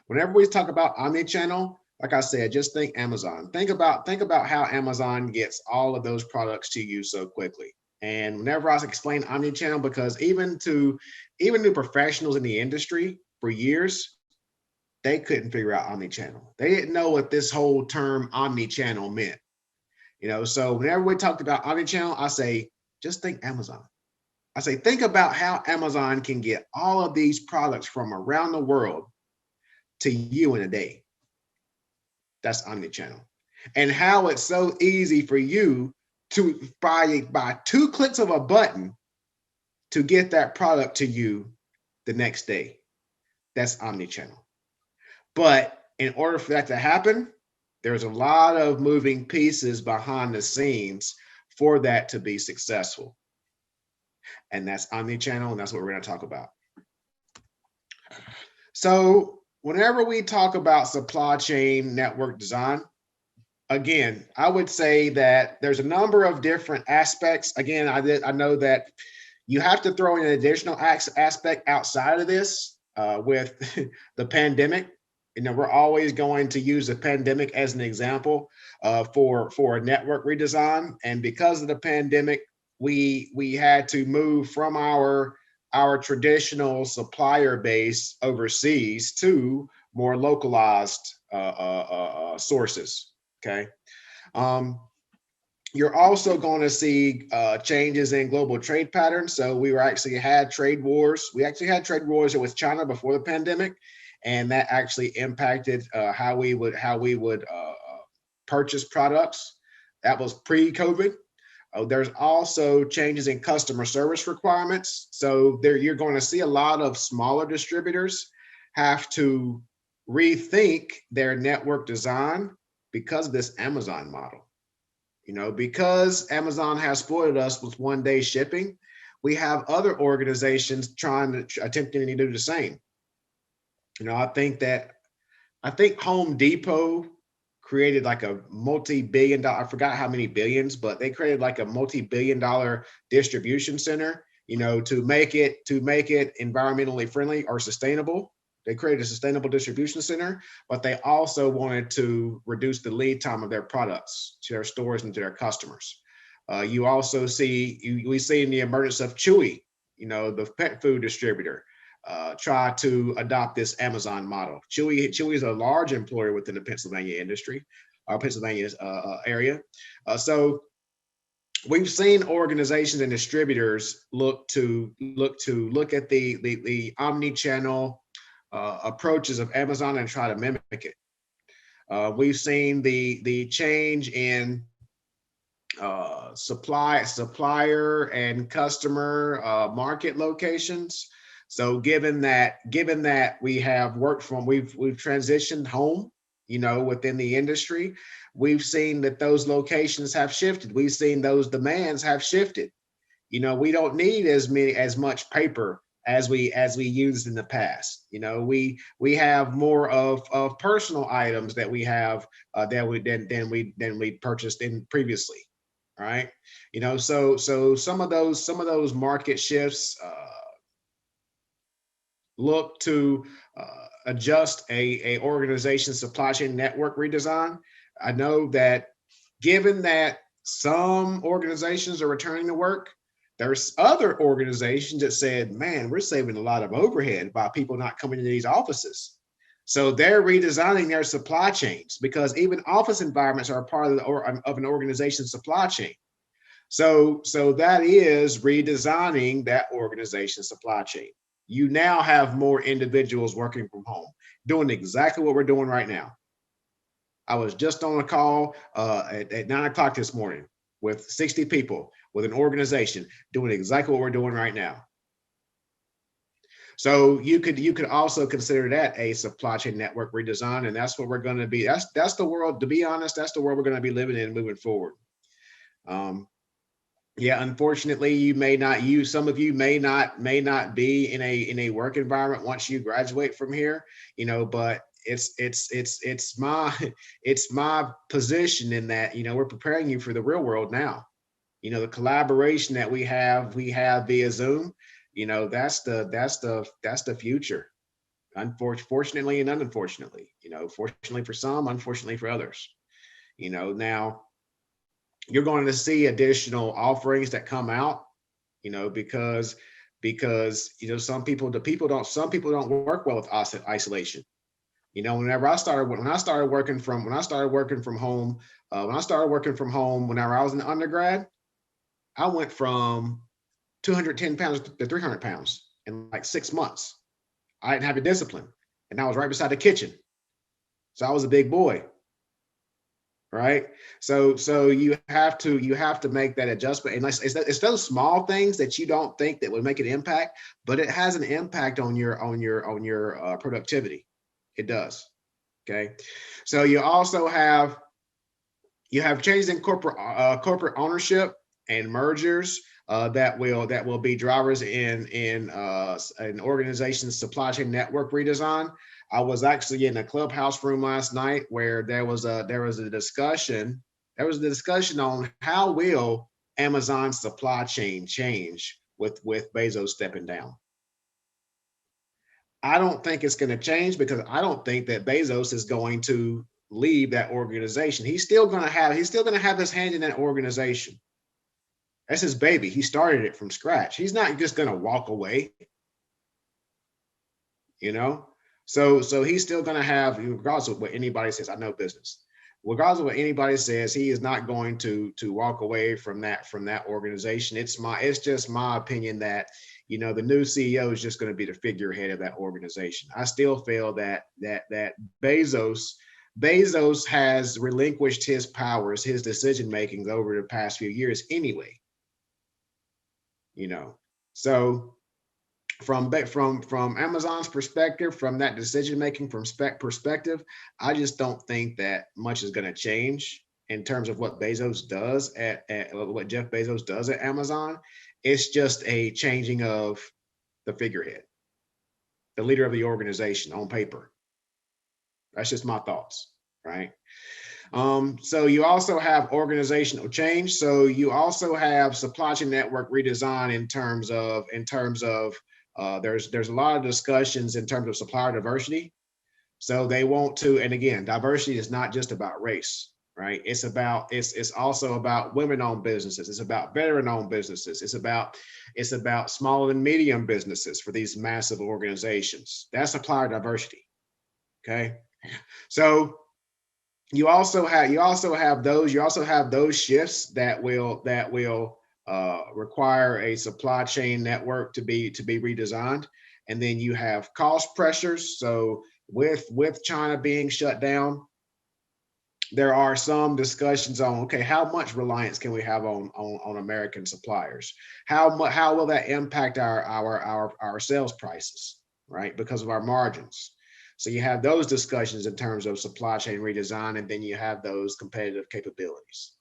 Whenever we talk about omni-channel, like I said, just think Amazon. Think about how Amazon gets all of those products to you so quickly. And whenever I explain omni-channel, because even to professionals in the industry for years, they couldn't figure out omni-channel. They didn't know what this whole term omni-channel meant. So whenever we talked about omni-channel, I say, just think Amazon. I say, think about how Amazon can get all of these products from around the world to you in a day. That's omni-channel. And how it's so easy for you to by two clicks of a button to get that product to you the next day. That's omni-channel. But in order for that to happen, there's a lot of moving pieces behind the scenes for that to be successful. And that's omni-channel, and that's what we're going to talk about. So whenever we talk about supply chain network design, again, I would say that there's a number of different aspects. Again, I know that you have to throw in an additional aspect outside of this with the pandemic. We're always going to use the pandemic as an example for a network redesign. And because of the pandemic, we had to move from our traditional supplier base overseas to more localized sources. Okay. Um, you're also going to see changes in global trade patterns. So we were actually had trade wars. We actually had trade wars with China before the pandemic, and that actually impacted how we would purchase products. That was pre-COVID. There's also changes in customer service requirements. So there, you're going to see a lot of smaller distributors have to rethink their network design because of this Amazon model. Because Amazon has spoiled us with one-day shipping, we have other organizations attempting to do the same. I think Home Depot created like a multi-billion dollar, I forgot how many billions, but they created like a multi-billion dollar distribution center, to make it environmentally friendly or sustainable. They created a sustainable distribution center, but they also wanted to reduce the lead time of their products to their stores and to their customers. You also we see in the emergence of Chewy, the pet food distributor, try to adopt this Amazon model. Chewy is a large employer within the Pennsylvania industry, Pennsylvania area. So we've seen organizations and distributors look at the omni-channel approaches of Amazon and try to mimic it. We've seen the change in supplier and customer market locations. So given that we have we've transitioned home, within the industry, we've seen that those locations have shifted. We've seen those demands have shifted. We don't need as much paper as we used in the past. We have more of personal items that we have than we purchased in previously. Right. So some of those market shifts look to adjust a organization supply chain network redesign. I know that given that some organizations are returning to work, there's other organizations that said, man, we're saving a lot of overhead by people not coming into these offices. So they're redesigning their supply chains, because even office environments are a part of an organization's supply chain. So that is redesigning that organization's supply chain. You now have more individuals working from home, doing exactly what we're doing right now. I was just on a call at 9 o'clock this morning with 60 people with an organization doing exactly what we're doing right now. So you could also consider that a supply chain network redesign, and that's what we're going to be. That's the world. To be honest, that's the world we're going to be living in moving forward. Yeah, unfortunately, some of you may not be in a work environment once you graduate from here, but it's my it's my position in that, we're preparing you for the real world now. The collaboration that we have via Zoom, that's the future. Unfortunately and unfortunately, fortunately for some, unfortunately for others. Now you're going to see additional offerings that come out, because some people don't work well with isolation. Whenever I started when I started working from home, whenever I was in undergrad, I went from 210 pounds to 300 pounds in like 6 months. I didn't have the discipline, and I was right beside the kitchen, so I was a big boy, right? So you have to make that adjustment, and it's those small things that you don't think that would make an impact, but it has an impact on your productivity. It does. Okay, so you have changes in corporate ownership and mergers that will be drivers in an organization's supply chain network redesign. I was actually in a clubhouse room last night where there was a discussion. There was a discussion on how will Amazon's supply chain change with Bezos stepping down. I don't think it's going to change because I don't think that Bezos is going to leave that organization. He's still going to have his hand in that organization. That's his baby. He started it from scratch. He's not just going to walk away, you know. So he's still going to have, regardless of what anybody says. I know business. Regardless of what anybody says, he is not going to walk away from that organization. It's just my opinion that the new CEO is just going to be the figurehead of that organization. I still feel that Bezos has relinquished his powers, his decision makings over the past few years anyway. you know so from Amazon's perspective, from that decision making from perspective, I just don't think that much is going to change in terms of what Bezos does at what Jeff Bezos does at Amazon. It's just a changing of the figurehead, the leader of the organization on paper. That's just my thoughts, right? So you also have organizational change. So you also have supply chain network redesign in terms of there's a lot of discussions in terms of supplier diversity. So they want to, and again, diversity is not just about race, right? It's also about women-owned businesses. It's about veteran-owned businesses. It's about small and medium businesses for these massive organizations. That's supplier diversity. Okay, so you also have those shifts that will require a supply chain network to be redesigned, and then you have cost pressures. So with China being shut down, there are some discussions on, okay, how much reliance can we have on American suppliers? How will that impact our sales prices, right? Because of our margins. So you have those discussions in terms of supply chain redesign, and then you have those competitive capabilities.